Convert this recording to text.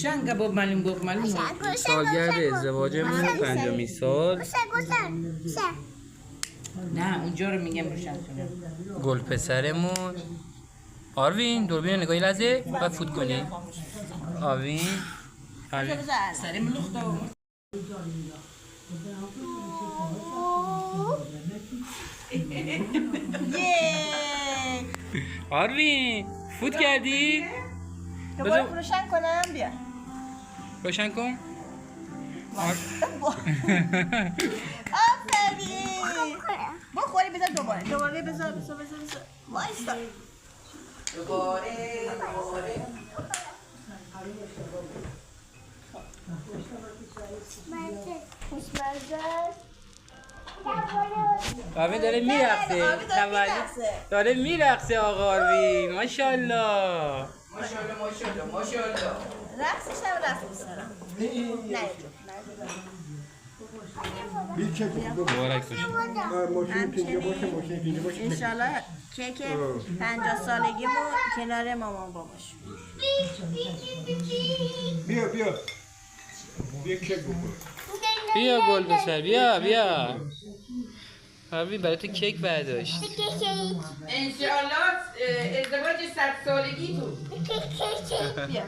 شنگه باب معلوم سالگرد ازدواجمون 5مین سال. نه اونجا رو میگم روشن کنم. گل پسرمون آروین دوربین رو نگاهی لحظه باید فوت کنی. آروین سرم لخته آروین فوت کردی؟ دوباره روشن کنم بیا. روشن کن. آفرین. بخوری بذار دوباره بذار وایستا. دوباره آروین داره میرقصه. داره میرقصه آقا آروین. ماشاءالله. ماشاءالله رقصش هم رقص می‌سرم. نه Bir kek oldu. مبارک باشه. Moşin ikinci başı. انشالله کیک 50 سالگیمو کنار مامان باباش. Bir. Bir kek oldu. بیا گل پسر بیا آروین برای تو کیک برداشت. انشالله ازدواج 100 سالگی تو بیا